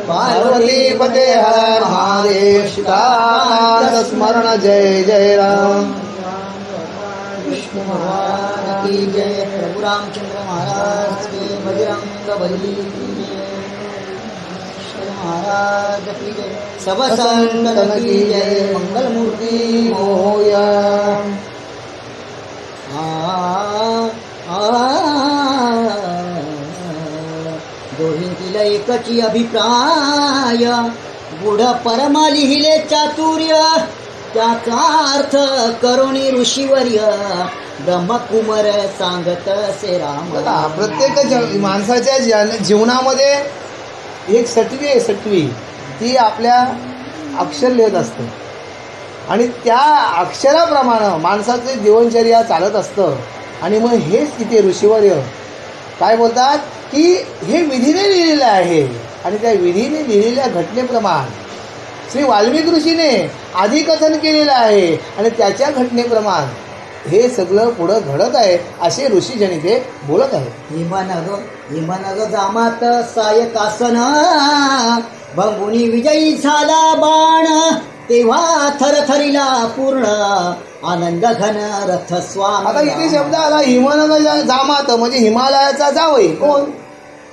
पार्वती पते हर महादेव सीता स्मरण जय जय राम विष्णु भगवान की जय प्रभु रामचंद्र महाराज की बजरंग बली महाराज की जय सब संतन की जय मंगल मूर्ति मोया दोहींतील एकची अभिप्राय गुढ परमा लिहिले चातुर्य त्याचा अर्थ करुणी ऋषीवर्य ब्रह्मकुमार सांगत से राम. प्रत्येक माणसाच्या जीवनामध्ये एक सटवी आहे, सटवी ती आपल्या अक्षर लिहित असते आणि त्या अक्षराप्रमाणे माणसाचं जीवनचर्या चालत असतं. आणि मग हेच इथे ऋषीवर्य काय बोलतात की हे विधीने लिहिलेलं आहे आणि त्या विधीने लिहिलेल्या घटनेप्रमाणे श्री वाल्मिक ऋषीने आधी कथन केलेलं आहे आणि त्याच्या घटनेप्रमाणे हे सगळं पुढं घडत आहे असे ऋषीजनी ते बोलत आहेत. हिमनग जामात सायकासन भंगुनी विजयी झाला बाण तेव्हा थरथरीला पूर्ण आनंद घन रथ स्वामी. आता इथे शब्द आला हिमनग जामात म्हणजे हिमालयाचा जावई कोण?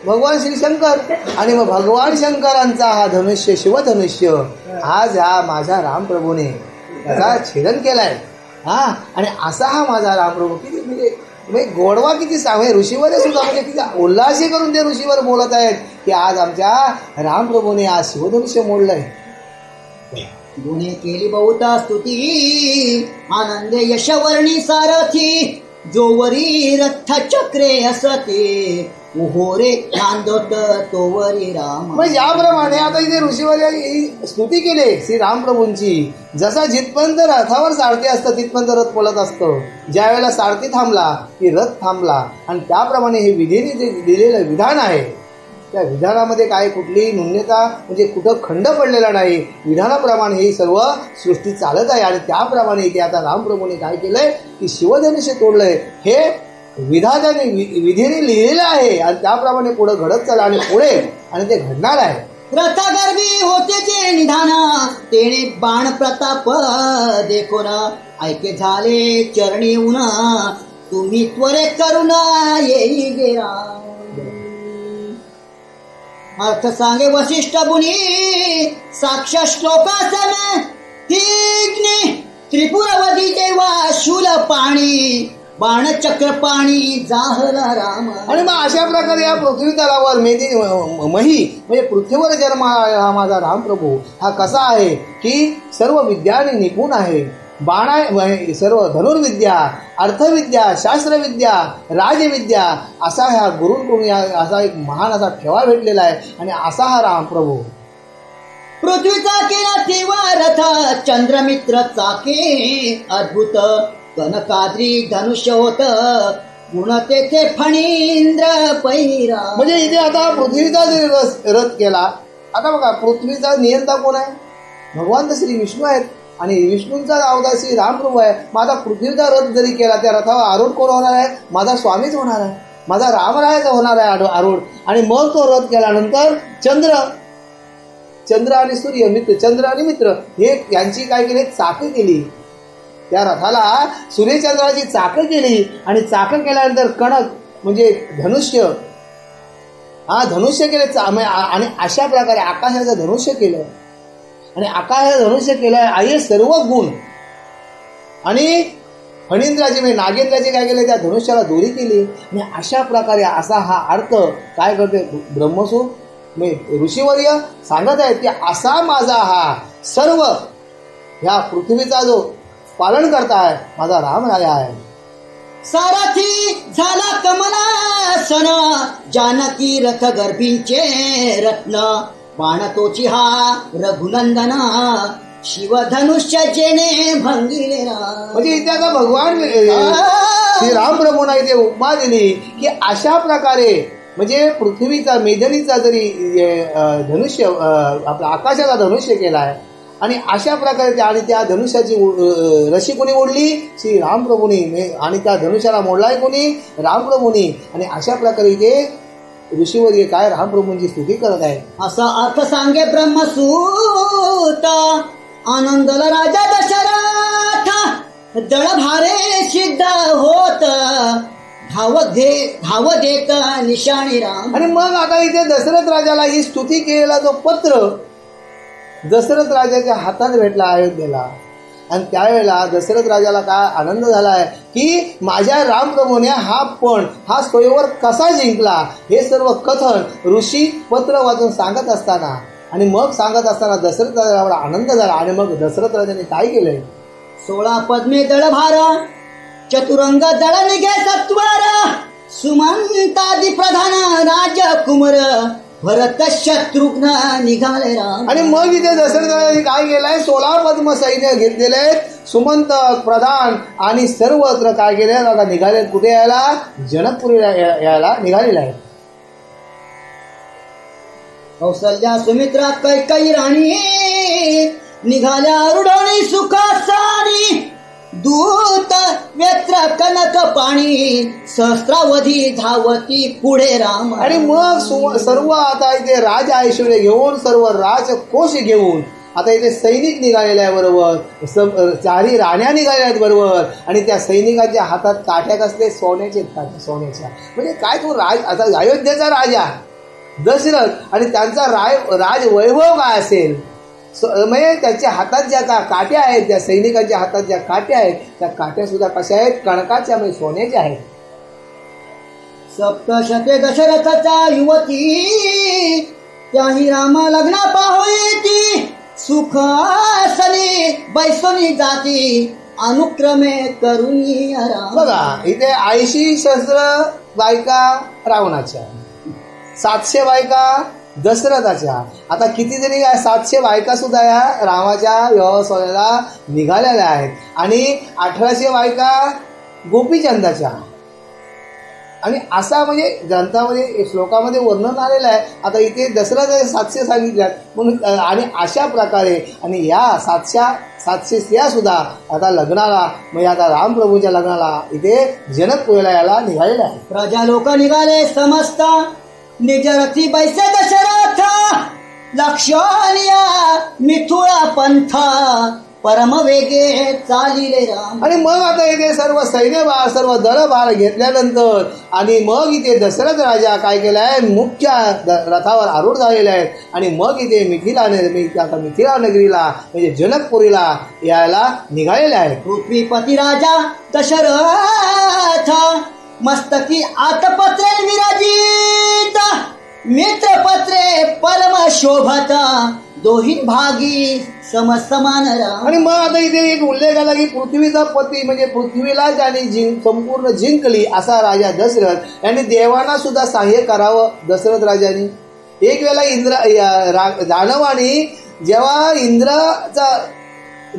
भगवान श्री शंकर. आणि मग भगवान शंकरांचा हा धनुष्य शिवधनुष्य आज हा माझ्या रामप्रभूने त्याचा छेदन केलाय. आणि असा हा माझा रामप्रभू किती म्हणजे गोडवा किती सांगे ऋषीवर सुद्धा म्हणजे किती उल्हासी करून ते ऋषीवर बोलत आहेत की आज आमच्या रामप्रभूने आज शिवधनुष्य मोडलंय. गुणे केली बहुता स्तुती आनंद यशवर्णी सारथी जोवरी रथ चक्रे असते उहोरे नांदोत तोवरी राम. म्हणजे याप्रमाणे आता इथे ऋषीवर स्तुती केली श्री रामप्रभूंची. जसा जिथपर्यंत रथावर सारथी असतं तिथपर्यंत रथ पळत असतं. ज्या वेळेला सारथी थांबला की रथ थांबला. आणि त्याप्रमाणे हे विधीने जे दिलेलं विधान आहे त्या विधानामध्ये काय कुठलीही न्यूनता म्हणजे कुठं खंड पडलेला नाही. विधानाप्रमाणे ही सर्व सृष्टी चालत आहे आणि त्याप्रमाणे इथे आता रामप्रभूने काय केलंय की शिवधनुष्य तोडलंय. हे विधानाने विधीने लिहिलेलं आहे आणि त्याप्रमाणे पुढे घडत चाललं आणि पुढे आणि ते घडणार आहे. रथगर्भी होते जे निधान तेने बाण प्रताप देखोन ऐके झाले चरणी उना तुम्ही त्वरे करून येई गेरा. अर्थ सांगे वसिष्ठ मुनी साक्ष श्लोकासन तीग्नी त्रिपुरवधी देवा शूल पाणी बाणचक्र पाणी जाहला राम. आणि मग अशा प्रकारे या पृथ्वी तलावर मही म्हणजे पृथ्वीवर जन्म हा माझा रामप्रभू हा कसा आहे की सर्व विद्याने निपुण आहे. बाणा सर्व धनुर्विद्या अर्थविद्या शास्त्रविद्या राजविद्या असा ह्या गुरुंकडून असा एक महान असा ठेवा भेटलेला आहे. आणि असा हा रामप्रभू पृथ्वीचा केला तेव्हा रथ चंद्रमित्र चाके अद्भुत कनकाद्री धनुष्य होत पुन्हा तेथे फणींद्र पैरा. म्हणजे इथे आता पृथ्वीचा रथ केला. आता बघा पृथ्वीचा नियंता कोण आहे? भगवान तर श्री विष्णू आहेत आणि विष्णूंचा अवतार श्री रामप्रभू आहे. माझा पृथ्वीचा रथ जरी केला त्या रथावर आरूढ कोण होणार आहे? माझा स्वामीच होणार आहे, माझा रामरायाचा होणार आहे आरूढ. आणि मग तो रथ केल्यानंतर चंद्र आणि सूर्य मित्र चंद्र आणि मित्र हे यांची काय केली चाकं केली. त्या रथाला सूर्यचंद्राची चाकं केली आणि चाकं केल्यानंतर कणक म्हणजे धनुष्य धनुष्य केले. आणि अशा प्रकारे आकाशाचं धनुष्य केलं आणि आकाशाचं धनुष्य केलं आहे सर्व गुण. आणि फणींद्राचे म्हणजे नागेंद्राचे काय केले त्या धनुष्याला दोरी केली. आणि अशा प्रकारे असा हा अर्थ काय करते ब्रह्मसूत ऋषीवर्य सांगत आहेत की असा माझा हा सर्व ह्या पृथ्वीचा जो पालन करता आहे माझा रामराया आहे. सारथी झाला कमलासन जानकी रथ गर्भींचे रत्न बाणतोची हा रघुनंदन शिवधनुष्य जेने भंगिले. म्हणजे इथे आता भगवान श्री रामप्रभूंना इथे उपमा दिली की अशा प्रकारे म्हणजे पृथ्वीचा मेदिनीचा जरी धनुष्य आपला आकाशाचा धनुष्य केला आहे आणि अशा प्रकारे आणि त्या धनुष्याची रशी कोणी ओढली? श्री रामप्रभूंनी. आणि त्या धनुष्याला मोडलाय कोणी? रामप्रभूंनी. आणि अशा प्रकारे इथे ऋषीवर्य काय रामप्रभूंची स्तुती करत आहे. असा अर्थ सांगे ब्रह्मसूत. आनंदला राजा दशरथ दळ भारे सिद्ध होत. धाव देत निशाणी राम. आणि मग आता इथे दशरथ राजाला ही स्तुती केलेला जो पत्र दशरथ राजाच्या हातात भेटला अयोध्येला. आणि त्यावेळेला दशरथ राजाला काय आनंद झालाय की माझ्या रामप्रभूने हा स्वयंवर कसा जिंकला हे सर्व कथन ऋषी पत्र वाचून सांगत असताना आणि मग सांगत असताना दशरथ राजाला आनंद झाला. आणि मग दशरथ राजाने काय केलंय 16 पद्मे दळ भार चतुरंग दळ निघे सत्वर. सुमंतादी प्रधान राजकुमार भरत शत्रुघ्न निघाले राम. आणि मग इथे दशरथ राजाने काय केलंय 16 पद्म सैन्य घेतलेले सुमंत प्रधान आणि सर्वत्र काय केले आता निघाले कुठे यायला जनकपुरीला यायला निघालेला आहे. कौसल्या सुमित्रा कैकई राणी निघाल्या रुडोणी सुखासानी. दूत वेत्र कनक पाणी सहस्रावधी धावती पुढे राम. आणि मग सर्व आता इथे राज ऐश्वर्य घेऊन सर्व राजकोश घेऊन आता इथे सैनिक निघालेले आहे बरोबर. 4 राण्या निघालेल्या आहेत बरोबर. आणि त्या सैनिकांच्या हातात काठ्या कसले सोन्याचे सोन्याच्या. म्हणजे काय तो आता अयोध्येचा राजा दशरथ आणि त्यांचा राजवैभव काय असेल. म्हणजे त्याच्या हातात ज्या काट्या आहेत त्या सैनिकांच्या हातात ज्या काट्या आहेत त्या काट्या सुद्धा कशा आहेत कणकाच्या म्हणजे सोन्याच्या आहेत. सप्तशते दशरथाचा युवती त्याही रामा लग्ना पाहोती. सुखासनी बैसोनी जाती अनुक्रमे करुणी राम. बघा इथे 80 सहस्र बायका रावणाच्या 700 बायका दशरथाच्या. आता किती जरी 700 बायका सुद्धा या रामाच्या व्यवसायाला निघालेल्या आहेत. आणि 1800 बायका गोपीचंदाच्या. आणि असा म्हणजे ग्रंथामध्ये श्लोकामध्ये वर्णन आलेलं आहे. आता इथे दशरथ 700 सांगितल्यात म्हणून. आणि अशा प्रकारे आणि या 700 स्त्रिया सुद्धा आता लग्नाला म्हणजे आता रामप्रभूच्या लग्नाला इथे जनकपुरीला यायला निघालेल्या आहेत. प्रजा लोक निघाले समस्त निजरथी बैसे दशरथ. लक्षणीय मिथुळा पंथ परम वेगे चालिले राम. आणि मग आता इथे सर्व सैन्यभार सर्व दळभार घेतल्यानंतर आणि मग इथे दशरथ राजा काय केलाय मुख्य रथावर आरूढ झालेले आहेत. आणि मग इथे मिथिला नगरीला म्हणजे जनकपुरीला यायला निघालेले आहेत. पृथ्वीपती राजा दशरथ मस्तकी आतपत्रे विराजित. मित्रपत्रे परम शोभत दोही भागी समान राम. आणि मग आता इथे एक उल्लेख आला की पृथ्वीचा पती म्हणजे पृथ्वीला ज्याने संपूर्ण जिंकली असा राजा दशरथ यांनी देवांना सुद्धा सहाय्य करावं. दशरथ राजाने एक वेळेला दानवानी जेव्हा इंद्राचा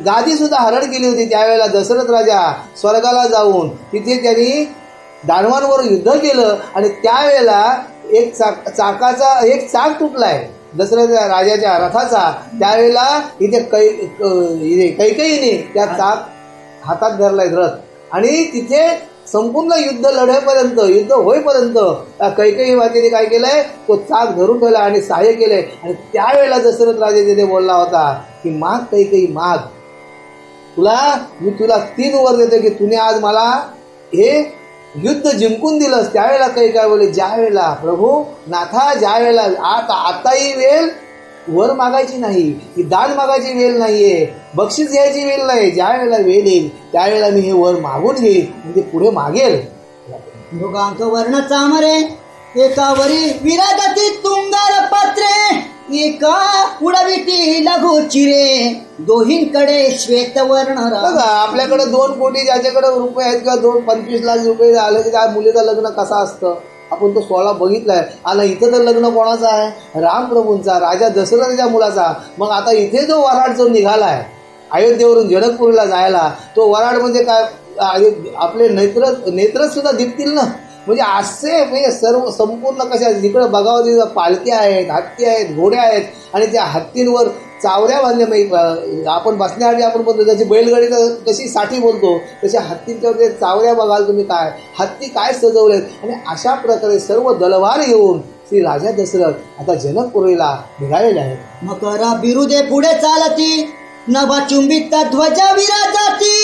गादी सुद्धा हरण केली होती त्यावेळेला दशरथ राजा स्वर्गाला जाऊन तिथे त्यांनी दानवांवर युद्ध केलं. आणि त्यावेळेला एक चाक तुटलाय दशरथ राजाच्या रथाचा. त्यावेळेला इथे कैकेयीने त्या चाक हातात धरलाय रथ. आणि तिथे संपूर्ण युद्ध होईपर्यंत कैकेयी मातेने काय केलंय तो चाक धरून ठेवला आणि सहाय्य केलंय. आणि त्यावेळेला दशरथ राजा तिथे बोलला होता की माग कैकेयी माग, मी तुला 3 वर देतो की तुने आज मला हे युद्ध जिंकून दिलंस. त्यावेळेला काही काय बोले ज्या वेळेला प्रभू नाथा ज्या वेळेला आता ही वेळ वर मागायची नाही, ही दान मागायची वेळ नाहीये, बक्षीस घ्यायची वेळ नाही. ज्या वेळेला वेळ येईल त्यावेळेला मी हे वर मागून घेईल म्हणजे पुढे मागेल. मृगांक वर्ण चामरे एकावरी विराजती तुंगार पत्रे. एका उडविती लघु चिरे दोहींकडे श्वेत वर्ण. बघा आपल्याकडे 2 कोटी ज्याच्याकडे रुपये आहेत किंवा 25 लाख रुपये झाले की त्या मुलीचं लग्न कसं असतं आपण तो 16 बघितलाय. आणि इथं तर लग्न कोणाचं आहे रामप्रभूंचा राजा दशरथाच्या मुलाचा. मग आता इथे जो वराड जो निघालाय अयोध्येवरून जनकपुरीला जायला तो वराड म्हणजे काय आपले नेत्र सुद्धा दिसतील ना. म्हणजे असे म्हणजे सर्व संपूर्ण कशा जिकडे बघावं तिथं पालख्या आहेत, हत्ती आहेत, घोड्या आहेत. आणि त्या हत्तींवर चावऱ्या बांधल्या म्हणजे आपण बसण्यासाठी आपण बोलतो जशी बैलगाडी कशी साठी बोलतो तशा हत्तींच्यावर ते चावऱ्या बघाल तुम्ही काय हत्ती काय सजवलेत. आणि अशा प्रकारे सर्व दलवार घेऊन श्री राजा दशरथ आता जनकपुरीला निघालेले आहेत. मकरा बिरुदे पुढे चालती, नभा चुंबित ध्वजा विराजाती,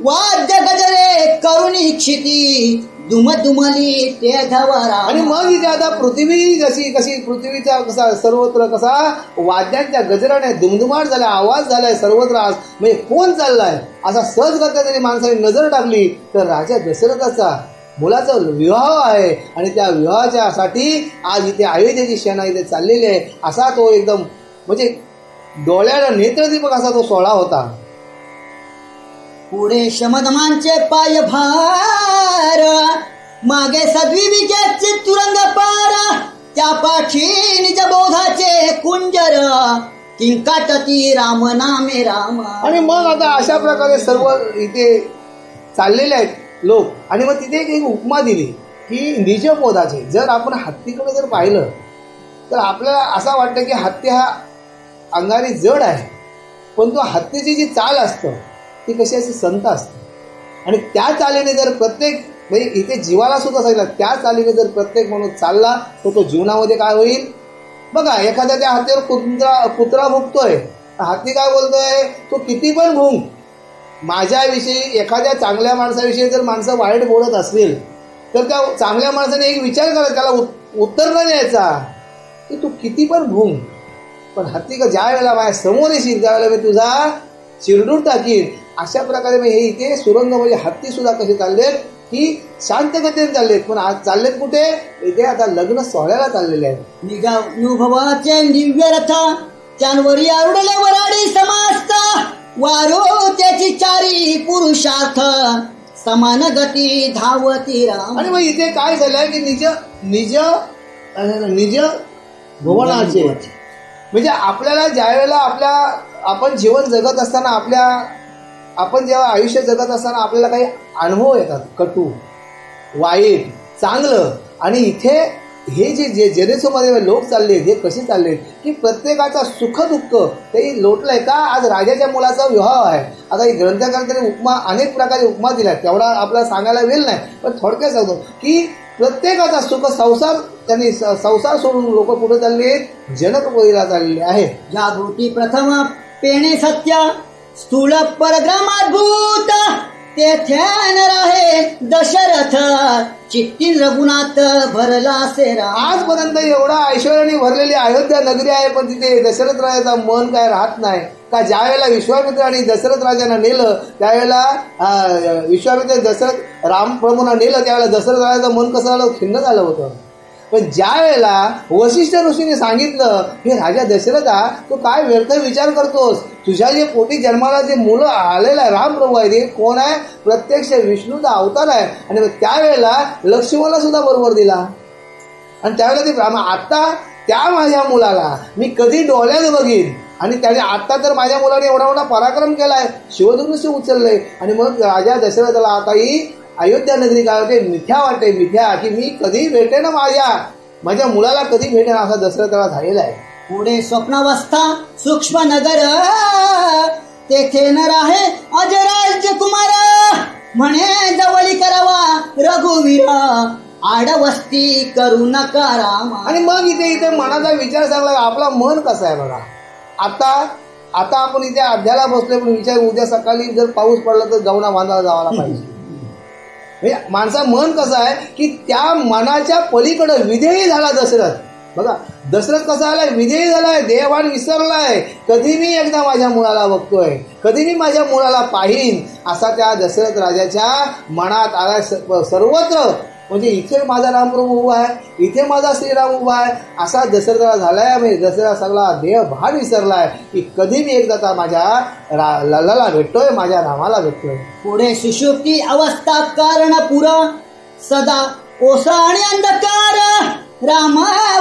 वाद्य गजरे करुणी क्षिती, दुमदुमली ते धवरा. आणि मग इथे आता पृथ्वी जशी कशी पृथ्वीचा कसा सर्वत्र कसा वाद्यांच्या गजराने दुमदुमाट झाला, आवाज झालाय सर्वत्र. आज म्हणजे कोण चाललाय असा सहज करता तरी माणसाने नजर टाकली तर राजा दशरथाचा मुलाचा विवाह आहे. आणि त्या विवाहाच्या साठी आज इथे अयोध्येची सेना इथे चाललेली आहे. असा तो एकदम म्हणजे डोळ्याला नेत्रदीपक असा तो सोहळा होता. पुढे शमदमांचे पाय भार, मागे सद्विविजयाचे तुरंग पार, त्या पाठी निज बोधाचे कुंजर, किंकाटती राम नामे राम. आणि मग आता अशा प्रकारे सर्व इथे चाललेले आहेत लोक. आणि मग तिथे एक उपमा दिली की निज बोधाचे. जर आपण हत्तीकडे जर पाहिलं तर आपल्याला असं वाटतं की हत्ती हा अंगाने जड आहे, पण तो हत्तीची जी चाल असतं ती कशी अशी संत असते. आणि त्या चालीने जर प्रत्येक म्हणजे इथे जीवाला सुद्धा सांगितलं, त्या चालीने जर प्रत्येक माणूस चालला तर तो जीवनामध्ये काय होईल. बघा एखाद्या त्या हत्तीवर कुत्रा भुंकतोय, हत्ती काय बोलतोय, तो किती पण भुंक. माझ्याविषयी एखाद्या चांगल्या माणसाविषयी जर माणसं वाईट बोलत असतील तर त्या चांगल्या माणसाने एक विचार करा, त्याला उत्तर न द्यायचा की तू किती पण भुंक. पण हत्ती का ज्या वेळेला माझ्या समोर येशील त्यावेळेला मी तुझा चिरडून टाकीन. अशा प्रकारे मी हे इथे सुरंग म्हणजे हत्ती सुद्धा कसे चाललेत की शांत गतीने चाललेत. पण आज चाललेत कुठे, इथे आता लग्न सोहळ्याला चाललेले आहेत. निगानुभवाचे दिव्य रथ, त्यांवरी आरुडले वराडी समास्त, वारो त्याची चारी पुरुषार्थ, समान गती धावती राम. आणि मग इथे काय झालंय की निज निज निज भुवनाचे म्हणजे आपल्याला ज्या वेळेला आपण जीवन जगत असताना आपण जेव्हा आयुष्य जगत असताना आपल्याला काही अनुभव येतात, कटू वाईट चांगलं. आणि इथे हे जे जनतेमध्ये लोक चालले हे कसे चालले की प्रत्येकाचा सुख दुःख ते लोटलंय का. आज राजाच्या मुलाचा विवाह आहे. आता ही ग्रंथकारांनी उपमा अनेक प्रकारे उपमा दिल्या, तेवढा आपल्याला सांगायला वेळ नाही, पण थोडक्यात सांगतो की प्रत्येकाचा सुख संसार त्यांनी संसार सोडून लोक पुढे चालले जनकपुरीला चाललेले आहेत. जागृती प्रथम पेणे सत्य, स्थूल परग्रामाद्भूत, तेथे राहे दशरथ, चित्ती रघुनाथ भरला सेरा. आजपर्यंत एवढा ऐश्वर्याने भरलेली अयोध्या नगरी आहे, पण तिथे दशरथ राजाचा मन काय राहत नाही का. ज्या वेळेला विश्वामित्र आणि दशरथ राजांना नेलं त्यावेळेला विश्वामित्र दशरथ रामप्रभूंना नेलं त्यावेळेला दशरथ राजाचं मन कसं झालं, खिन्न झालं होतं. पण ज्या वेळेला वशिष्ठ ऋषीने सांगितलं हे राजा दशरथा तू काय व्यर्थ विचार करतोस, तुझ्या जे पोटी जन्माला जे मुलं आलेलं आहे रामप्रभू आहे ते कोण आहे, प्रत्यक्ष विष्णूचा अवतार आहे. आणि मग त्यावेळेला लक्ष्मणला सुद्धा बरोबर दिला. आणि त्यावेळेला ते आता त्या माझ्या मुलाला मी कधी डोळ्यात बघीन. आणि त्याने आता तर माझ्या मुलाने एवढा मोठा पराक्रम केलाय, शिवधनुष्य उचललंय. आणि मग राजा दशरथाला आता ही अयोध्या नगरी काय होते, मिथ्या वाटते, मिथ्या की मी कधी भेटे ना माझ्या मुलाला कधी भेटेन असा दशरथाला झालेला आहे. पुढे स्वप्नावस्था सूक्ष्म नगर, तेथे न राहे अजराज्य कुमार, म्हणे जवळी करावा रघुवीर, आडवस्ती करू नका राम. आणि मग इथे मनाचा विचार सांगला आपला मन कसं आहे बघा. आता आपण इथे अध्याला बसलोय, पण विचार उद्या सकाळी जर पाऊस पडला तर गवना बांधायला जावायला पाहिजे. माणसा मन कसं आहे की त्या मनाच्या पलीकडे विधेयी झाला दशरथ. बघा दशरथ कसा आलाय, विधेयी झालाय, देहभान विसरलाय. कधी मी एकदा माझ्या मुलाला बघतोय, कधी मी माझ्या मुलाला पाहीन असा त्या दशरथ राजाच्या मनात आलाय. सर्वत्र म्हणजे इथे माझा रामप्रभू उभा आहे, इथे माझा श्रीराम उभा आहे असा दशरथाला झालाय. म्हणजे दशरथ सगळा देह भान विसरलाय की कधी मी एकदा माझ्या लल्लाला भेटतोय, माझ्या रामाला भेटतोय. पुढे सुषुप्ती अवस्था कारण पुर, सदा ओसा आणि अंधकार, राम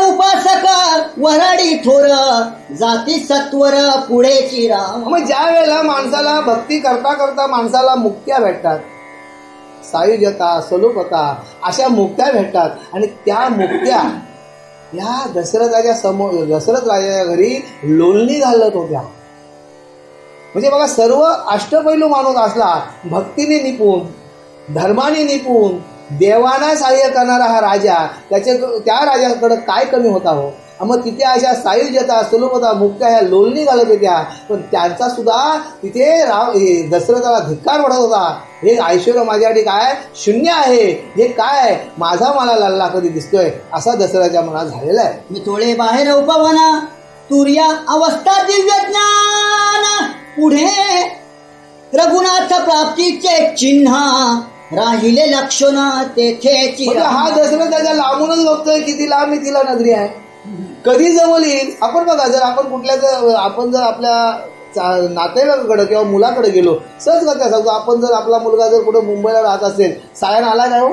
उपासक वराडी थोर, जाती सत्वर पुढेची राम. मग ज्या वेळेला माणसाला भक्ती करता करता माणसाला मुक्त्या भेटतात, सायुज्यता सलोपता अशा मुक्त्या भेटतात. आणि त्या मुक्त्या या दशरथ राजाच्या घरी लोलणी घालत होत्या. म्हणजे बघा सर्व अष्टपैलू माणूस असला, भक्तीने निपुण, धर्माने निपुण, देवांना सहाय्य करणारा हा राजा त्या राजाकडे काय कमी होता हो. मग तिथे अशा सायुज्यता सुलभता मुक्त्या ह्या लोलनी घालत होत्या, पण त्यांचा सुद्धा तिथे दशरथाला धिक्कार वाढत होता. हे ऐश्वर्य माझ्यासाठी काय शून्य आहे, हे काय माझा मला लल्ला कधी दिसतोय असा दशरथाच्या मनात झालेला आहे. मी थोडे बाहेर उपवना तुर्या अवस्था दिव्य ज्ञान, पुढे रघुनाथ प्राप्तीचे चिन्ह राहिले लक्षण तेथे. हा दशरथ त्याच्या लांबूनच बघतोय किती लांब तिला नगरी आहे, कधी जवळ येईल. आपण बघा, जर आपण जर आपल्या नातेवाईकाकडे किंवा मुलाकडे गेलो, सहज करता सांगतो, आपण जर आपला मुलगा जर कुठे मुंबईला राहत असेल, सायन आला काय हो,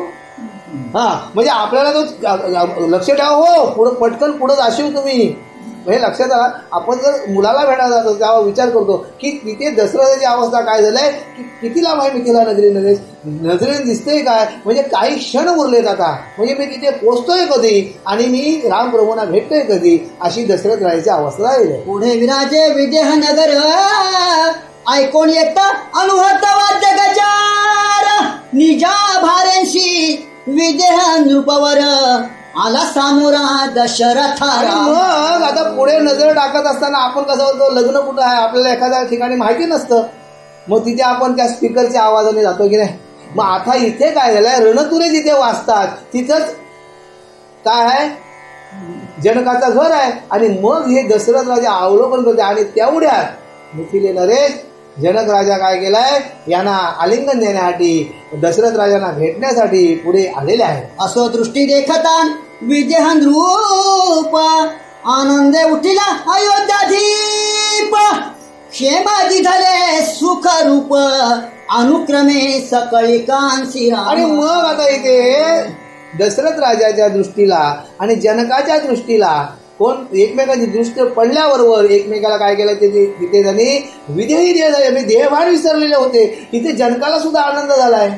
हा म्हणजे आपल्याला तो लक्ष ठेवा हो, पुढं पटकन पुढं जाशील तुम्ही, हे लक्षात आला. आपण जर मुलाला भेटायला जातो तेव्हा विचार करतो की तिथे दशरथाची अवस्था काय झालंय, की किती लांब आहे मिथिला नगरीने दिसतंय काय, म्हणजे काही क्षण उरलेत आता, म्हणजे मी तिथे पोचतोय कधी आणि मी रामप्रभूंना भेटतोय कधी, अशी दशरथ राहायची अवस्था राहिली. पुढे विराजे विदेह नगर ऐकून येता अनुभव वाद्य गजार, निजा भारेंशी विदेह नृपवर आला सामोरा दशरथ. मग आता पुढे नजर टाकत असताना आपण कसं होतो, लग्न कुठं आहे आपल्याला एखाद्या ठिकाणी माहिती नसतं, मग तिथे आपण त्या स्पीकरच्या आवाजाने जातो की नाही. मग आता इथे काय झालंय, रणतुरे जिथे वाजतात तिथंच काय आहे, जनकाचं घर आहे. आणि मग हे दशरथ राजा अवलोकन करते आणि तेवढ्यात मिथिले नरेश जनक राजा काय केलाय, यांना आलिंगन देण्यासाठी दशरथ राजांना भेटण्यासाठी पुढे आलेले आहे. असो दृष्टी देखतान विदेहन रूप आनंदे उठिला अयोध्याधीप, क्षेमाधी झाले सुख रूप अनुक्रमे सकळी कांसी. आणि मग आता इथे दशरथ राजाच्या दृष्टीला आणि जनकाच्या दृष्टीला कोण एकमेकांची दृष्टी पडल्याबरोबर एकमेकाला काय केलं, तिथे त्यांनी विधेही देहभान विसरलेले होते. इथे जनकाला सुद्धा आनंद झालाय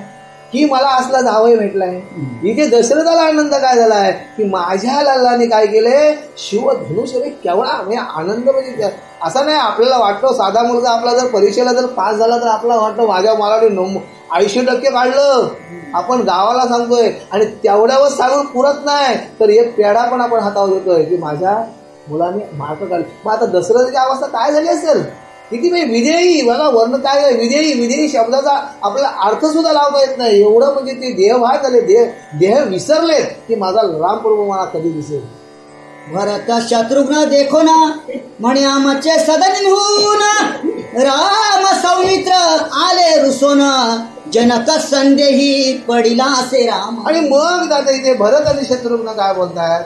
की मला असला जावई भेटलाय. इथे दशरथाला आनंद काय झालाय की माझ्या लल्लाने काय केलंय, शिवधनुष्य केवढा म्हणजे आनंद. म्हणजे असा नाही आपल्याला वाटतो, साधा मुलगा आपला जर परीक्षेला जर पास झाला तर आपला वाटतं माझ्या मला 80% काढलं, आपण गावाला सांगतोय आणि तेवढ्यावर सांगून पुरत नाही तर एक पेढा पण आपण हातावर देतोय की माझ्या मुलाने मार्क काढले. मग आता दशरथाची अवस्था काय झाली असेल, किती म्हणजे विधेयी बघा वर्ण काय विधेयी शब्दाचा आपल्याला अर्थ सुद्धा लावता येत नाही, एवढं म्हणजे ते देहभान झाले, देह विसरलेत की माझा रामप्रभू मला कधी दिसेल. भरत शत्रुघ्न देखो ना म्हणे आमचे सदन होऊन, राम सौमित्र आले रुसोन, जनक संदेही पडिला असे राम. आणि मग दादा इथे भरत आणि शत्रुघ्न काय बोलतात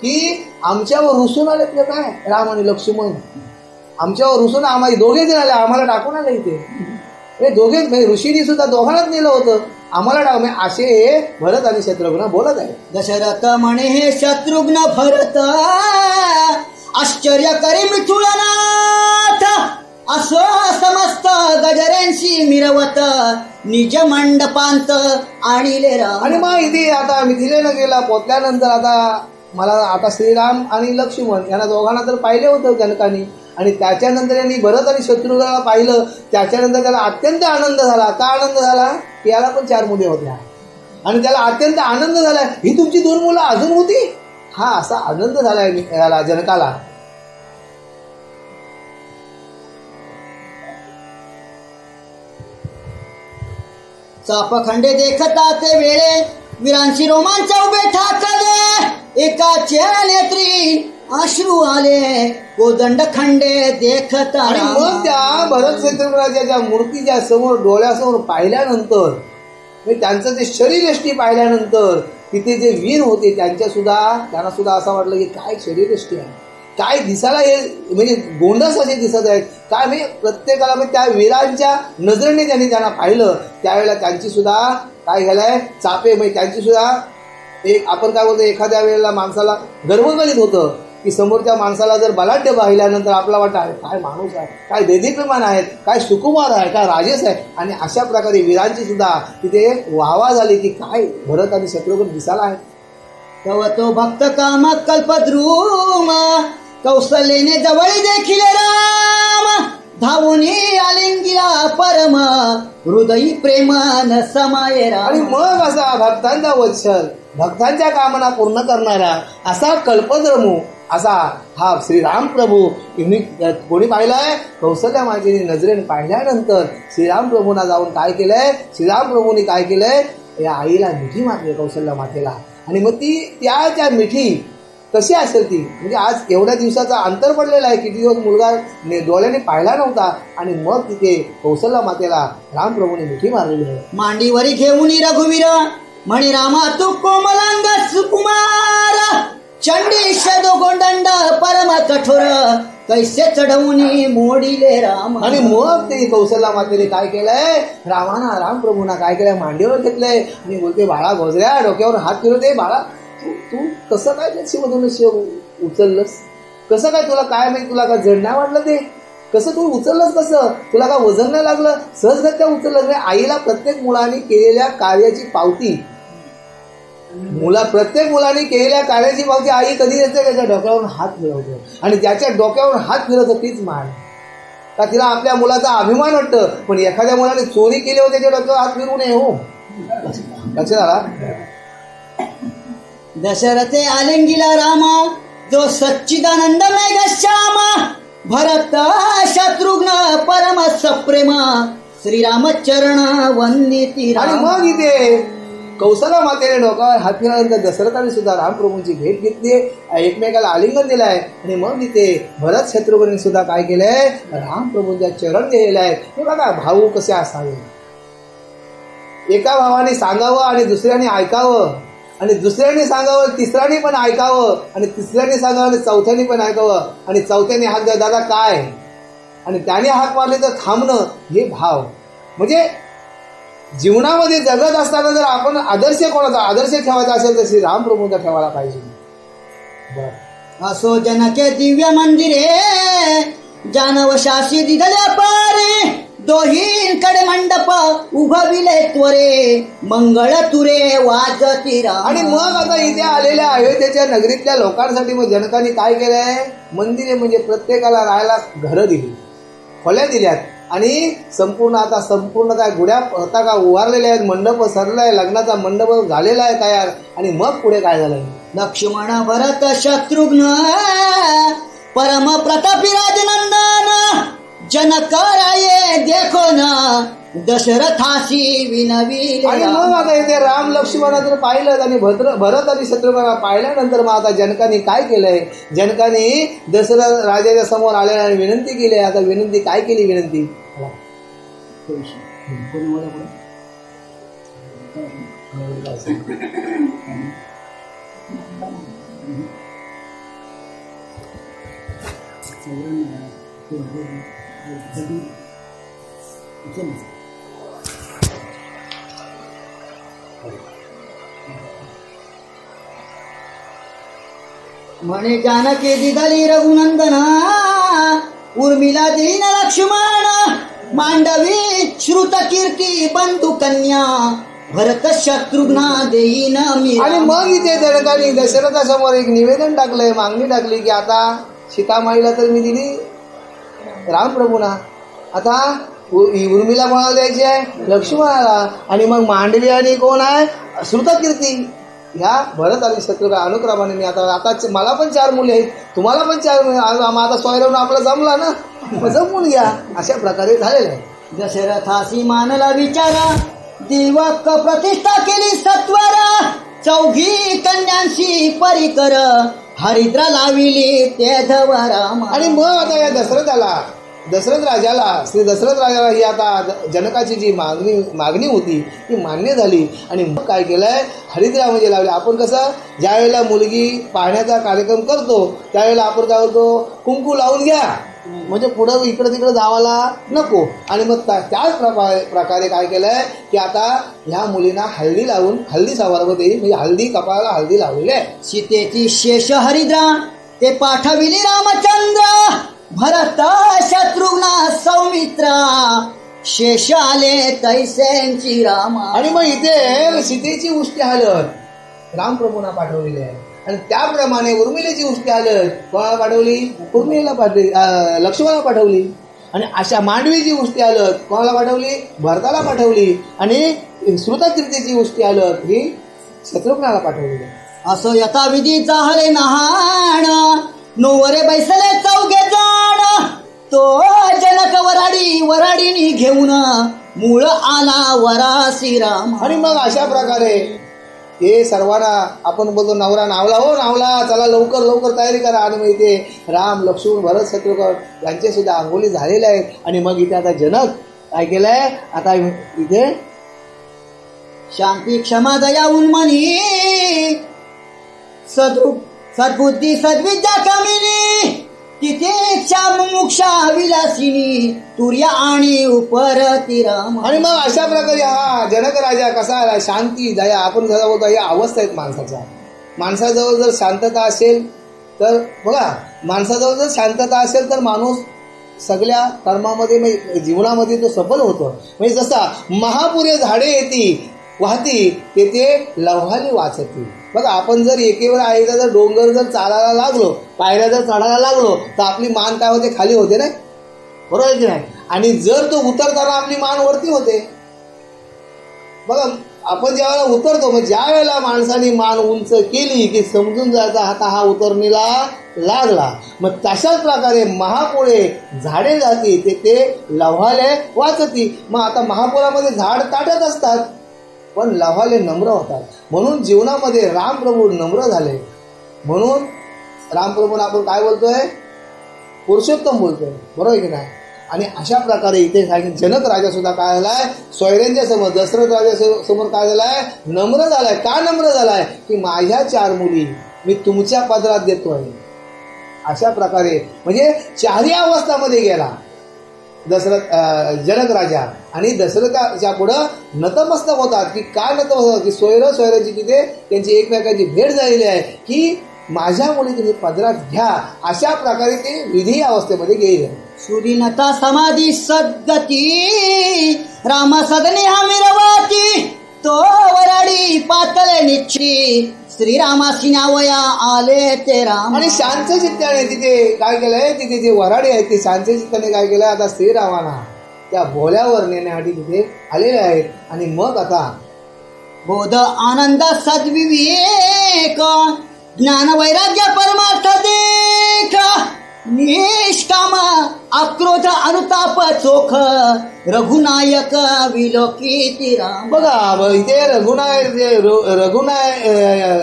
की आमच्यावर रुसून आले ते काय, राम आणि लक्ष्मण आमच्यावर रुसून आम्हाला दोघे जण आले, आम्हाला टाकून आले इथे. हे दोघे ऋषीनी सुद्धा दोघांनाच नेलं होतं, आम्हाला टाकून असे भरत आणि शत्रुघ्न बोलत आहे. दशरथ म्हणे हे शत्रुघ्न भरत आश्चर्य करी मिथुळनाथ, असो समस्त गजरेंशी मिरवत निज मंडपांत आणिले राम. आणि मग इथे आता मिथिलेनं गेला पोचल्यानंतर आता श्रीराम आणि लक्ष्मण यांना दोघांना तर पाहिले होतं जनकाने, आणि त्याच्यानंतर यांनी भरत आणि शत्रुघ्नाला पाहिलं. त्याच्यानंतर त्याला अत्यंत आनंद झाला. का आनंद झाला की याला पण 4 मुले होत्या आणि त्याला अत्यंत आनंद झालाय, ही तुमची 2 मुलं अजून होती, हा असा आनंद झालाय याला जनकाला. चापखंडे देखता ते वेळे वीरांची रोमांच उभे ठाकले, एकाच्या नेत्री अश्रू आले कोदंड खंडे देखता. आणि मग त्या भरत शत्रुघ्नाच्या मूर्तीच्या समोर डोळ्यासमोर पाहिल्यानंतर त्यांचं ते शरीरयष्टी पाहिल्यानंतर तिथे जे वीर होते त्यांना सुद्धा असं वाटलं की काय शरीरयष्टी आहे, काय दिसायला हे म्हणजे गोंडस असे दिसत आहेत काय. म्हणजे प्रत्येकाला म्हणजे त्या वीरांच्या नजरेने त्यांना पाहिलं त्यावेळेला त्यांची सुद्धा काय झालंय चापे, म्हणजे त्यांची सुद्धा एक आपण काय बोलतो एखाद्या वेळेला माणसाला गर्वगलित होतं की समोरच्या माणसाला जर बलाढ्य पाहिल्यानंतर आपला वाटतं काय माणूस आहे, काय दैदिप्यमान आहेत, काय सुकुमार आहे, काय राजेश आहे. आणि अशा प्रकारे वीरांची सुद्धा तिथे वाहवा झाली की काय भरत आणि शत्रुघ्न दिसायला आहेत. तव तो भक्त काम कल्पद्रुम कौशल्याने जवळ देखील राम, धावुनी आलिंगिला परम हृदयी प्रेमान समाये राम. आणि मग असा भक्तांचा वत्सल, भक्तांच्या कामना पूर्ण करणारा असा कल्पद्रमू असा हा श्रीराम प्रभू. कोणी पाहिलाय? कौसल्या मातेने नजरेने पाहिल्यानंतर श्रीराम प्रभूंना जाऊन काय केलंय? श्रीराम प्रभूंनी काय केलंय? या आईला मिठी मारली कौशल्या मातेला. आणि मग ती त्या मिठी कशी असेल ती, म्हणजे आज एवढ्या दिवसाचा अंतर पडलेला आहे, किती दिवस मुलगा डोळ्याने पाहिला नव्हता, आणि मग तिथे कौशल्या मातेला रामप्रभूने मिठी मारलेली आहे. मांडीवरी घेऊन रघुवीर म्हणी रामा तू कोमलांग सुकुमार चंडीश गोंदंड परम कठोर कैसे चढवून मोडिले राम. आणि मग ते कौशल्या मातेने काय केलंय? रामप्रभूंना काय केलंय? मांडीवर घेतलंय आणि बोलते, बाळा गोजऱ्या, डोक्यावर हात फिरवते, बाळा तू कसं काय लक्ष्मीमधून उचललंस? कसं काय? तुला काय माहिती? तुला का जड नाही वाटलं? ते कसं तू उचललंस? कसं तुला का वजन नाही लागलं? सहजगत्या उचललं. आईला प्रत्येक मुलाने केलेल्या कार्याची पावती, प्रत्येक मुलाने केलेल्या कार्याची पावती आई कधी देते? त्याच्या डोक्यावरून हात फिरवतो, आणि ज्याच्या डोक्यावरून हात फिरवतो तीच मान. का तिला आपल्या मुलाचा अभिमान वाटतं, पण एखाद्या मुलाने चोरी केली होती त्याच्या डोक्यावर हात फिरवू नये. हो, लक्षात आला? दशरथे आलिंगिला रामा जो सच्चिदानंद मेघ श्यामा भरत शत्रुघ्न परम सप्रेम श्रीरामचरण वंदिती. आणि मग इथे कौशल्या मातेने डोक्यावर हात फिरल्यानंतर दशरथाने सुद्धा रामप्रभूंची भेट घेतली, एकमेकाला आलिंगन दिलाय. आणि मग इथे भरत शत्रुघ्न सुद्धा काय केलंय? रामप्रभूंच्या चरण गेलेले आहेत. हे बघा भाऊ कसे असावे. एका भावाने सांगावं आणि दुसऱ्याने ऐकावं, आणि दुसऱ्याने सांगावं तिसऱ्याने पण ऐकावं, आणि तिसऱ्याने सांगावं आणि चौथ्याने पण ऐकावं, आणि चौथ्याने हाक द्या, दादा काय, आणि त्याने हाक मारले तर थांबणं. हे भाव म्हणजे जीवनामध्ये जगत असताना जर आपण कोणाचा आदर्श ठेवायचा असेल तर श्री रामप्रभूंचा ठेवायला पाहिजे. असो जनके दिव्य मंदिरे जानवशासी दिदल्या पारे दोहींकडे मंडप उभविले त्वरे मंगळ तुरे वाजती राम. आणि मग आता इथे आलेल्या अयोध्येच्या नगरीतल्या लोकांसाठी मग जनकांनी काय केलंय? मंदिरे म्हणजे प्रत्येकाला राहायला घरं दिली, खोल्या दिल्यात, आणि संपूर्ण काय गुड्या होता का उभारलेल्या आहेत, मंडप सरलाय, लग्नाचा मंडप झालेला आहे तयार. आणि मग पुढे काय झालंय? लक्ष्मण भरत शत्रुघ्न परम प्रतापी राजनंदन जनकाराये देखो ना दशरथासी विनवी. आणि मग आता इथे राम लक्ष्मण जर पाहिलं आणि भरत आणि शत्रुघ्न पाहिल्यानंतर मग आता जनकांनी काय केलंय? जनकांनी दशरथ राजाच्या समोर आले आणि विनंती केली. आता विनंती काय केली? विनंती म्हणे जानकी दिदली रघुनंदना उर्मिला देईन लक्ष्मण मांडवी श्रुत कीर्ती बंधू कन्या भरत शत्रुघ्ना देईन मी. आणि मग इथे जनकांनी दशरथासमोर एक निवेदन टाकलंय, मागणी टाकली की आता सीतामाईला तर मी दिली रामप्रभूंना, आता उर्मिला कोणाला द्यायची आहे? लक्ष्मणाला. आणि मग मांडवी आणि कोण आहे? श्रुतकीर्ती. ह्या भरत आणि शत्रुघ्न अनुक्रमाने मी आता मला पण 4 मुले आहेत, तुम्हाला पण 4 मुले, आता सोयरवून आपलं जमला ना, जमून घ्या. अशा प्रकारे झालेलं आहे. दशरथासी मानला विचारा दिवक प्रतिष्ठा केली सत्वर चौघी कन्यांशी परिकर हरिद्रा लाविली ते धवराम. आणि मग आता या दशरथ राजाला श्री दशरथ राजाला ही आता जनकाची जी मागणी होती ती मान्य झाली. आणि मग काय केलंय? हरिद्रा म्हणजे लावले. आपण कसं ज्या वेळेला मुलगी पाहण्याचा कार्यक्रम करतो त्यावेळेला आपण काय करतो? कुंकू लावून घ्या, म्हणजे पुढं इकडं तिकडं जावाला नको. आणि मग त्याच प्रकारे काय केलंय की आता ह्या मुलींना हळदी लावून हळदी समारंभात म्हणजे हळदी कपाळाला हळदी लावलेली आहे. सीतेची शेष हरिद्रा ते पाठविली रामचंद्र भरत शत्रुघ्न सौमित्रा शेष आले तैसेंची राम. आणि मग इथे सीतेची उष्टी हलत रामप्रभूंना पाठवलेली आहे. आणि त्याप्रमाणे उर्मिलेची उष्टी हलत कोणाला पाठवली? उर्मिलेला पाठवली, लक्ष्मणाला पाठवली. आणि अशा मांडवीची गोष्टी आलं कोणाला पाठवली? भरताला पाठवली. आणि श्रुतकीर्तीची गोष्टी आलं ही शत्रुघ्नाला पाठवली. असो यथाविधी चाहले नहाण नोवरे बैसले चौघे जाण तो जनक वराडीनी घेऊन मूळ आला वरासी राम. आणि मग अशा प्रकारे हे सर्वांना आपण बोलतो नवरा नावला हो नावला चला लवकर लवकर तयारी करा. आणि मग इथे राम लक्ष्मण भरत शत्रुघ्न यांचे सुद्धा आंघोळी झालेल्या आहेत. आणि मग इथे आता जनक काय केलंय? आता इथे शांती क्षमा दया उन्मनी सद्बुद्धी सद्विद्या कमिनी तिथे मुक्षा विलासिनी तुर्या आणि उपरती राम. आणि मग अशा प्रकारे हा जनक राजा कसा आला? शांती दया आपण जरा बोलतो या अवस्था आहेत माणसाच्या. माणसाजवळ जर शांतता असेल तर बघा माणसाजवळ जर शांतता असेल तर माणूस सगळ्या कर्मामध्ये जीवनामध्ये तो सफल होतो. म्हणजे जसा महापुरे झाडे येती वाहती तेथे लव्हाली वाचती. बघा आपण जर एकेवर आहे जर डोंगर जर चालायला लागलो पायऱ्या जर चढायला लागलो तर आपली मान काय होते? खाली होते नाही, बरोबर आहे की नाही? आणि जर तो उतरताना आपली मान वरती होते. बघा आपण ज्या वेळेला उतरतो मग ज्या वेळेला माणसाने मान उंच केली की समजून जायचा आता हा उतरणीला लागला. मग तशाच प्रकारे महापुळे झाडे जाती तेथे लव्हाले वाचती. मग आता महापुरामध्ये झाड ताटत असतात पण लव्हाले नम्र होतात. म्हणून जीवनामध्ये रामप्रभू नम्र झाले. म्हणून रामप्रभूंना आपण काय बोलतोय? पुरुषोत्तम बोलतोय, बरोबर आहे की नाही? आणि अशा प्रकारे इथे जनक राजा सुद्धा काय झालाय? सोयऱ्यांच्या समोर दशरथ राजा समोर काय झालाय? नम्र झालाय. का नम्र झालाय? की माझ्या 4 मुली मी तुमच्या पदरात देतोय. अशा प्रकारे म्हणजे 4ही अवस्थामध्ये गेला जनक राजा. आणि दशरथाच्या पुढं नतमस्तक होतात. की काय नतमस्तक? की सोयऱ्याची तिथे त्यांची एकमेकांची भेट झालेली आहे की माझ्या मुली तुम्ही पदरात घ्या. अशा प्रकारे ते विधी अवस्थेमध्ये गेले. सुरीनता समाधी सद्गती राम सदनी हमिरवाती तो वराडी पातळे निश्ची श्रीरामासी नावया आले ते राम. आणि शांत चित्ताने तिथे काय केलंय? तिथे जे वराडी आहेत ते शांत चित्ताने काय केलंय? आता श्रीरामाना त्या भोल्यावर नेण्यासाठी तिथे आलेले आहेत. आणि मग आता बोध आनंद सद्विवेक ज्ञान वैराग्य परमार्थ देख निष्काम आक्रोध अनुताप चोख रघुनायक विलोकिती राम. बघा इथे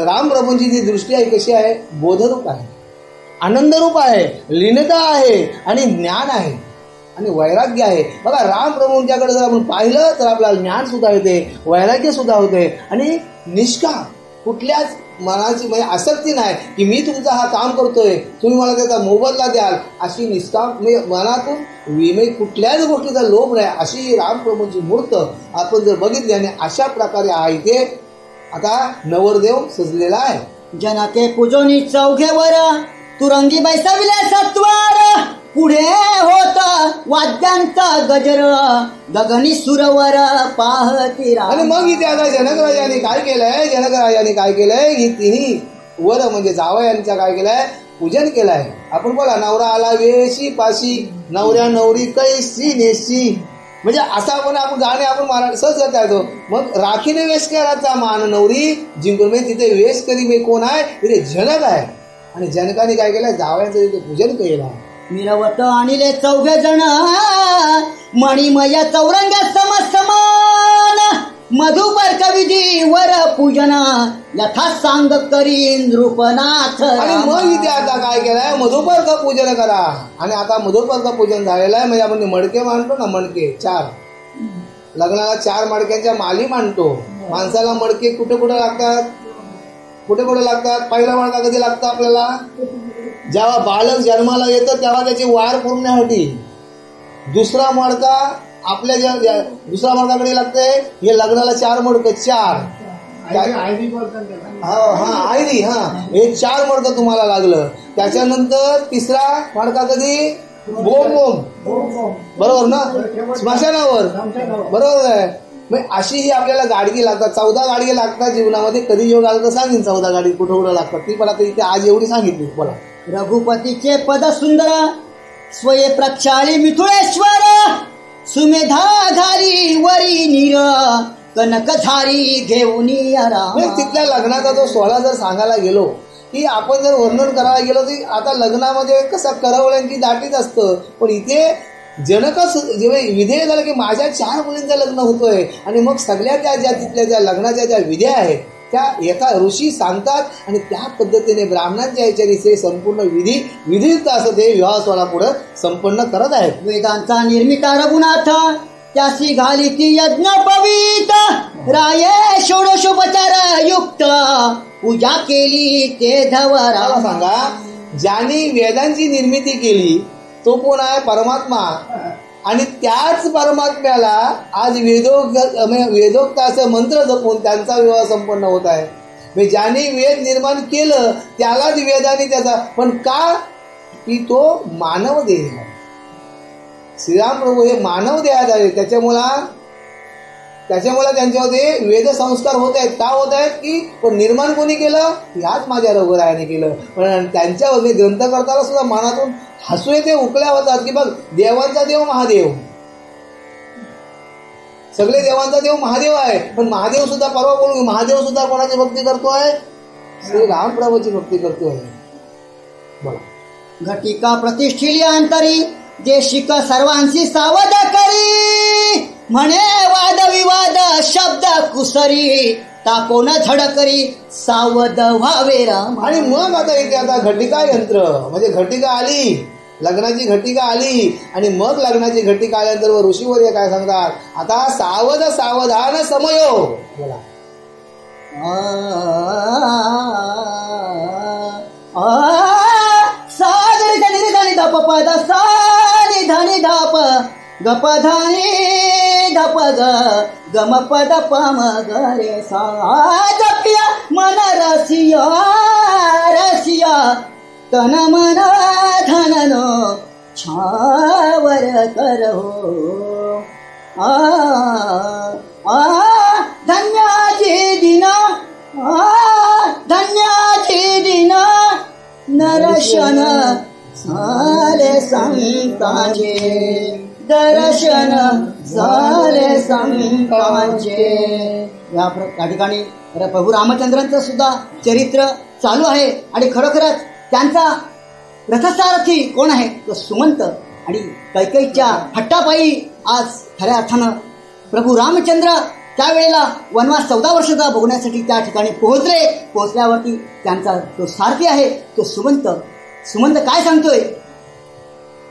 रामप्रभूंची जी दृष्टी आहे कशी आहे? बोधरूप आहे, आनंदरूप आहे, लीनता आहे आणि ज्ञान आहे आणि वैराग्य आहे. बघा रामप्रभूंच्याकडे जर आपण पाहिलं तर आपल्याला ज्ञान सुद्धा होते, वैराग्य सुद्धा होते आणि निष्काम कुठल्याच मनाची म्हणजे आसक्ती नाही की मी तुमचा हा काम करतोय तुम्ही मला त्याचा मोबदला द्याल अशी निष्काम म्हणजे मनातून कुठल्याच गोष्टीचा लोभ नाही अशी रामप्रभूंची मूर्त आपण जर बघितली. आणि अशा प्रकारे हा इथे आता नवरदेव सजलेला आहे. जनके पूजोनी चौघेवर तुरंगी बैसविले सत्वार पुढे होत वाद्यांचा गजर गगनी सुरवर पाहती राम. आणि मग इथे आता जनकराजाने काय केलंय? ही तिन्ही वर म्हणजे जावयांचा काय केलंय? पूजन केलंय. आपण बोला नवरा आला वेशी पाशी नवऱ्या नवरी कैसी नेशी म्हणजे असा आपण गाणे आपण मराठी सहज करता येतो. मग राखीने वेश करायचा मान नवरी जिंकून म्हणजे तिथे वेश कधी मी कोण आहे? तिथे जनक आहे. आणि जनकाने काय केलंय? जावयांचं तिथे पूजन केलं. मिरवत आणले 4 जण मणिमय चौरंग समसमान मधुपर कविधी वर पूजन यथा सांग करी नृपनाथ. आणि मग इथे आता काय केलंय? मधुपर्क पूजन करा. आणि आता मधुपर्क पूजन झालेलं आहे. म्हणजे आपण मडके मांडतो ना, मडके 4 लग्नाला 4 मडक्यांच्या माली मांडतो. माणसाला मडके कुठे लागतात? पहिला मडका कधी लागतो आपल्याला? जेव्हा बालक जन्माला येतं तेव्हा त्याची वाढ पुरण्यासाठी. दुसरा मडका आपल्या दुसरा मडकाकडे लागतंय. हे लग्नाला 4 मडकं 4 आयरी हे 4 मडकं तुम्हाला लागलं. त्याच्यानंतर तिसरा मडका कधी? बोम बरोबर ना, स्मशानावर बरोबर आहे. मग अशी ही आपल्याला गाडगी लागतात. 14 गाडगे लागतात जीवनामध्ये. कधी योग आला तर सांगेन 14 गाडी कुठं लागतात ती. पण आता इथे आज एवढी सांगितली. बोला. रघुपतीचे पद सुंदर स्वये प्रक्षाळी मिथुळेश्वर सुमेधा घाली वरी नीर कनकधारी घेऊन तिथल्या लग्नाचा जो सोहळा जर सांगायला गेलो की आपण जर वर्णन करायला गेलो तर आता लग्नामध्ये कसं करवल्यांची दाटीच असतं, पण इथे जनकच जेव्हा विधेय झालं की माझ्या 4 मुलींचं लग्न होतोय आणि मग सगळ्या ज्या तिथल्या ज्या लग्नाच्या ज्या विध्या आहेत त्या एका ऋषी सांगतात आणि त्या पद्धतीने ब्राह्मणांच्या याच्याने ते संपूर्ण विधियुक्त असं ते विवाह सोहळा पुढे संपन्न करत आहेत. वेदांचा निर्मिता रघुनाथ त्यासी घाली ती यज्ञ पवित राये षोडशोपचार युक्त पूजा केली ते धवरा. सांगा, ज्याने वेदांची निर्मिती केली तो कोण आहे? परमात्मा. आणि त्याच परमात्म्याला आज वेदोक्ताचं मंत्र जपून त्यांचा विवाह संपन्न होत आहे. म्हणजे ज्याने वेद निर्माण केलं त्यालाच वेदाने त्याचा, पण का? की तो मानव देह आहे. श्रीराम प्रभू हे मानव देहात आहे, त्याच्यामुळं त्यांच्यामध्ये वेद संस्कार होत आहेत. का होत आहेत? की पण निर्माण कोणी केलं? याच माझ्या रघुरायाने केलं. पण त्यांच्यावर ग्रंथकर्त्याला सुद्धा मनातून हसू येते, उकल्या होतात की बघ, देवांचा देव महादेव, सगळे देवांचा देव महादेव आहे. पण महादेव सुद्धा परवा बोलू, महादेव सुद्धा कोणाची भक्ती करतोय? श्री राम प्रभूची भक्ती करतोय. बोला. घटिका प्रतिष्ठिली अंतरी देशिक सर्वांशी सावध करी म्हणे वाद विवाद शब्द कुसरी ताकोन झडकरी सावध व्हावे राम. आणि मग आता इथे आता घटिका यंत्र म्हणजे घटिका आली, लग्नाची घटिका आली आणि मग लग्नाची घटिका आल्यानंतर ऋषीवर्य काय सांगतात? आता सावध सावधान समयो. बोला. साधनी धनी धनी धप पद सानी धनी धप गप धनी धप ग गम पद पम गरे सा जपिया मन रसिया रसिया तन मन धनन छावर करो. धन्याची दिना धन्याची दिना नरशन झाले संतांचे दर्शन झाले संतांचे. या ठिकाणी प्रभू रामचंद्रांचं सुद्धा चरित्र चालू आहे आणि खरोखरच त्यांचा रथसारथी कोण आहे? तो सुमंत. आणि कैकेयीच्या हट्टापायी आज खऱ्या अर्थानं प्रभू रामचंद्र त्यावेळेला वनवास 14 वर्षाचा भोगण्यासाठी त्या ठिकाणी पोहोचल्यावरती त्यांचा तो सारथी आहे तो सुमंत. सुमंत काय सांगतोय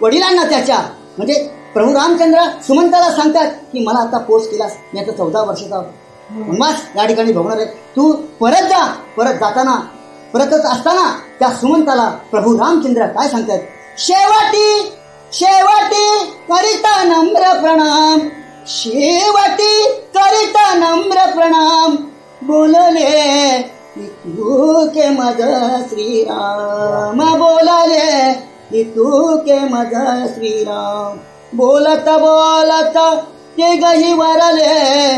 वडिलांना त्याच्या, म्हणजे प्रभू रामचंद्र सुमंताला सांगतात की मला आता पोच केलास, मी आता 14 वर्षाचा वनवास या ठिकाणी भोगणार आहे, तू परत जा. परतच असताना त्या सुमंताला प्रभू रामचंद्र काय सांगतात? शेवटी करिता नम्र प्रणाम, शेवटी करिता नम्र प्रणाम बोलले तू के मज श्रीराम. बोलले की तू के मज श्रीराम. बोलत बोलत ते गही वरले,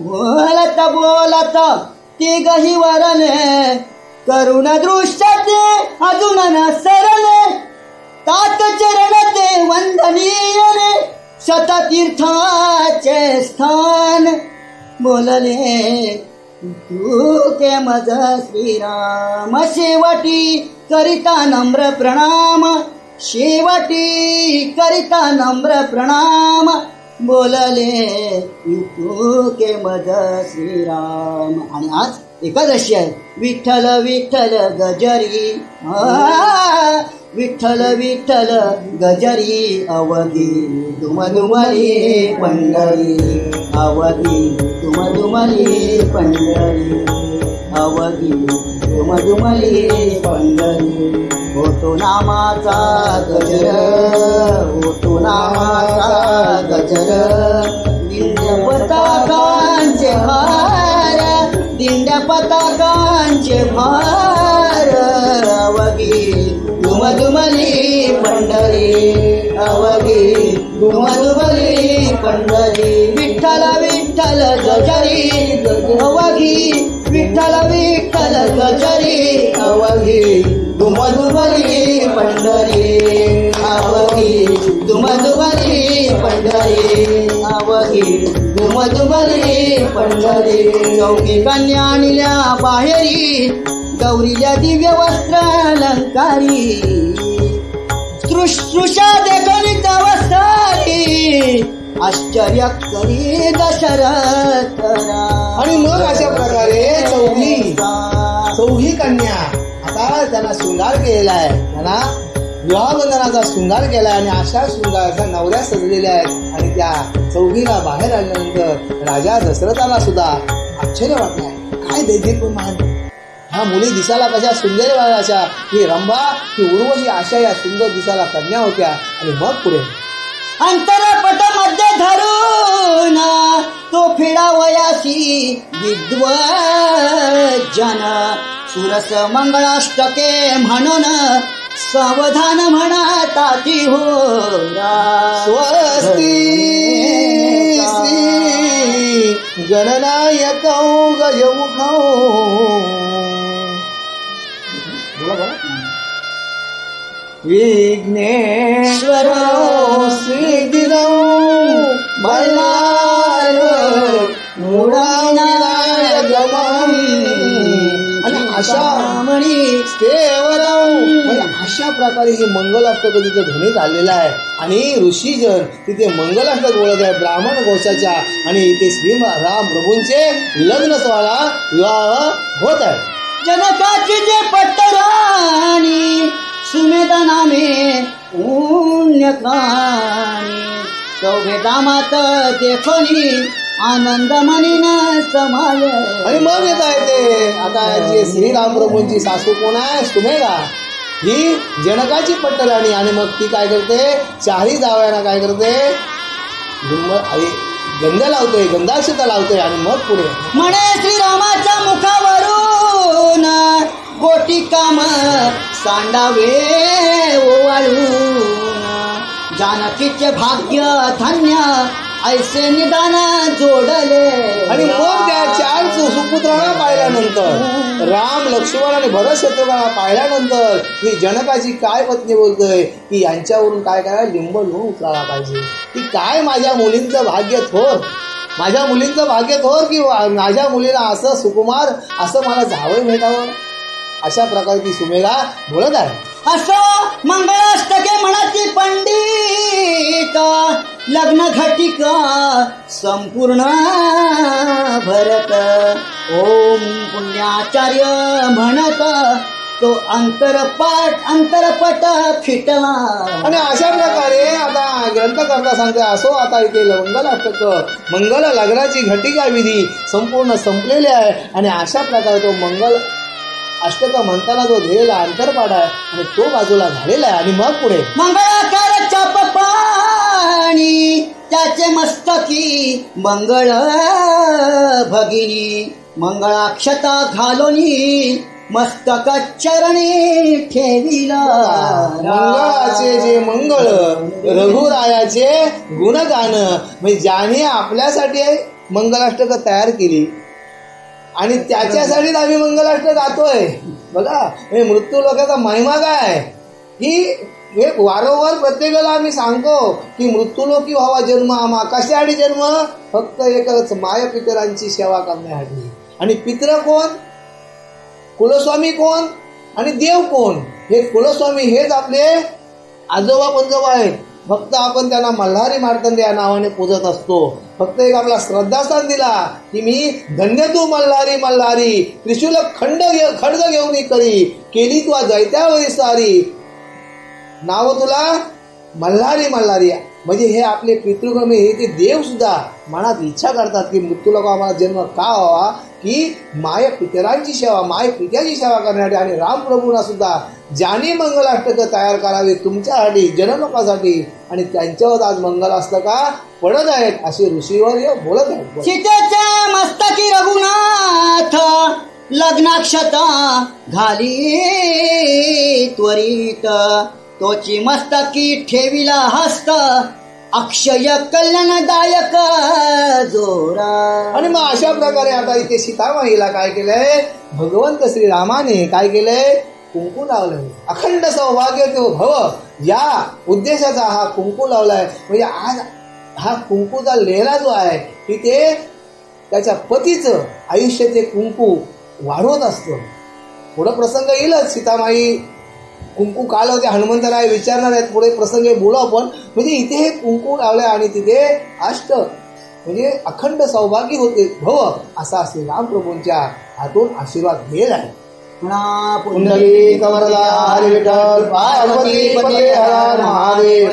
बोलत बोलत ते गही वरले करुण दृश्य ते अजून न सरले तात चरण ते वंदनीय रे शततीर्थाचे स्थान. बोलले तू के मज श्रीराम. शेवटी करिता नम्र प्रणाम, शेवटी करिता नम्र प्रणाम बोलले तू के मज श्रीराम. आणि आज एकादशी आहे. विठ्ठल विठ्ठल गजरी, विठ्ठल विठ्ठल गजरी अवधी दुमदुमली पंढरी, अवधी दुमदुमली पंढरी, अवधी दुमदुमली पंढरी. होतो नामाचा गजर, होतो नामाचा गजर, दिंड्या पताकांचे भार, दिंड्या पताकांचे भार. अवघी दुमदुमली पंढरी, अवघी दुमदुमली पंढरी. विठ्ठल विठ्ठल गजरी अवघी, विठ्ठल विठ्ठल गजरी अवघी दुमदुमली पंढरी. अवघी दुमदुमली पंढरी अवघी दुमदुमली पंढरी चौकी कन्या आणल्या बाहेरी गौरील्या दिव्य वस्त्र अलंकारी सृष्टृषा देखनित अवस्थारी आश्चर्य करी दशरथ आणि मग अशा प्रकारे चौघी कन्या आता त्यांना शृंगार केलेला आहे, त्यांना विवाहबंधनाचा शृंगार केला आणि अशा शृंगाराच्या नवऱ्या सजलेल्या आहेत. आणि त्या चौघीला बाहेर आल्यानंतर राजा दशरथाला सुद्धा आश्चर्य वाटलंय. काय दैदिप्यमान ह्या मुली दिसायला कशा सुंदर अशा, ही रंभा ही उर्वशी अशा या सुंदर दिसायला कन्या होत्या. आणि मग पुढे अंतरपट मध्ये धरून तो फिरावयासी विद्वजन सुरस मंगळाष्टके म्हणून सावधान म्हणताती हो स्वस्ती श्री गणनायक गजमुख विघ्नेश्वर सिद्धिदौ मल्हार आणि अशा प्रकारे हे मंगलाष्टक तिथे ध्वनी चाललेला आहे. आणि ऋषीजन तिथे मंगलाष्टक बोलत आहे ब्राह्मण घोषाच्या. आणि इथे श्री राम प्रभूंचे लग्न सोहळा विवाह होत आहे. जनकाची जे पट्टराणी सुमेधा नामे पुण्यकाणी चौघे दामात देखोनी आनंद मनीन समाय. आणि मग येत आहे ते आता जे श्रीराम प्रभूंची सासू कोण आहे, सुमेधा, ही जनकाची पट्टराणी. आणि मग ती काय करते, चारही जावयांना काय करते, गंध लावते, गंधाक्षता लावते. आणि मग पुढे म्हणे श्रीरामाच्या मुखावरून कोटी काम सांडावे ओवाळून जानकीचे भाग्य धन्य ऐसे निदान जोडले. आणि मग त्या 4 सुपुत्रांना पाहिल्यानंतर राम, लक्ष्मण आणि भरत शत्रुघ्नांना पाहिल्यानंतर ही जनकाची काय पत्नी बोलतोय की यांच्यावरून काय करायला लिंब लिहून उचलायला पाहिजे. की काय माझ्या मुलींचं भाग्य थोर, माझ्या मुलींचं भाग्य थोर की माझ्या मुलीला असं सुकुमार असं मला जावं भेटावं. अशा प्रकारे ती सुमेधा बोलत आहे. असं मंगळाष्टके म्हणाची पंडित लग्न घटिका संपूर्ण भरत ओम पुण्याचार्य म्हणत तो अंतरपट फिटला. आणि अशा प्रकारे आता ग्रंथकर्ता सांगते असो आता इथे मंगलाष्टक मंगल लग्नाची घटिका विधी संपूर्ण संपलेली आहे. आणि अशा प्रकारे तो मंगल अष्टक म्हणताना जो ध्येयला अंतरपाठ आहे आणि तो बाजूला झालेला आहे. आणि मग पुढे मंगळाकार चाप पाणी त्याचे मस्तकी मंगळ भगिनी मंगळाक्षता घालोनी मस्तक चरणी ठेविला. मंगळाचे जे मंगळ रघुरायाचे गुणगान म्हणजे ज्याने आपल्यासाठी मंगलाष्टक तयार केली आणि त्याच्यासाठीच आम्ही मंगलाष्टक गातोय. बघा हे मृत्यू लोकांचा महिमा काय की हे वारंवार प्रत्येकाला आम्ही सांगतो की मृत्यूलोकी व्हावा जन्म आम्हा. कशासाठी जन्म, फक्त एकच माय पितरांची सेवा करण्यासाठी. आणि पित्र कोण, कुलस्वामी कोण आणि देव कोण. हे कुलस्वामी हेच आपले आजोबा पंजोबा आहेत. फक्त आपण त्यांना मल्हारी मार्तंड या नावाने पूजत असतो. फक्त एक आपला श्रद्धास्थान दिला की मी धन्य तू मल्हारी मल्हारी त्रिशूल खड्ग घेऊन करी केली तू जैत्यावरी सारी नाव तुला मल्हारी मल्हारी. म्हणजे हे आपले पितृगमी हे ते देव सुद्धा मनात इच्छा करतात की मृत्यूला आम्हाला जन्म का व्हावा की माय पितरांची सेवा माय पित्याची सेवा करण्यासाठी. आणि रामप्रभूंना सुद्धा ज्याने मंगलाष्टक तयार करावे तुमच्यासाठी जनलोकासाठी आणि त्यांच्यावर आज मंगलाष्टका पडत आहेत असे ऋषीवर्य बोलत आहेत. सीतेच्या मस्तकी रघुनाथ लग्नाक्षता घाली त्वरित तोची मस्तकी ठेविला हस्त अक्षय कल्याणदायक जोरा. आणि मग अशा प्रकारे आता इथे सीतामाईला काय केलंय, भगवंत श्रीरामाने काय केलंय, कुंकू लावलंय. अखंड सौभाग्य तो भव या उद्देशाचा हा कुंकू लावलाय. म्हणजे आज हा कुंकूचा लेहरा जो आहे की ते त्याच्या पतीचं आयुष्य ते कुंकू वाढवत असतो. पुढं प्रसंग येईलच, सीतामाई कुंकू का लावते हनुमंतराय विचारणार आहेत, पुढे प्रसंग बोलू आपण. म्हणजे इथे हे कुंकू लावलंय आणि तिथे अष्ट म्हणजे अखंड सौभाग्य होते भव असा श्रीरामप्रभूंच्या हातून आशीर्वाद घेत आहे. पुंडलिक वरदा हरी विठ्ठल पार्वती पते हर महादेव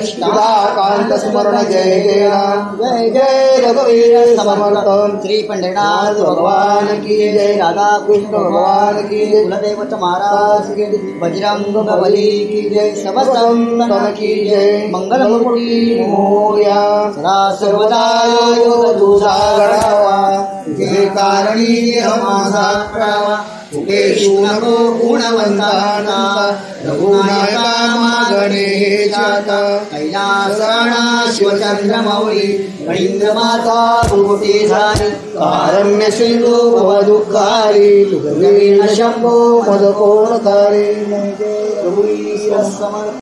कांत स्मरण जय जय राम जय जय रघुवीर समर्थ श्री पंढरीनाथ भगवान की जय राधा कृष्ण भगवान की जय कुलदेवत महाराज की जय बजरंग बली की जय समस्तम की जय मंगलमूर्ती मोरया सदा सर्वदा योग तुझा गणावा तुझे कारणी माझा प्रावा उपेशू नको गुणवंतांचा रघुनायका गणेशाचा कैलासराणा शिवचंद्रमौली गणींद्र माता भूती झाली कारण्य सिंधू भवदुःखारी तुगवीण शंभो मद कोण तारी समर्थ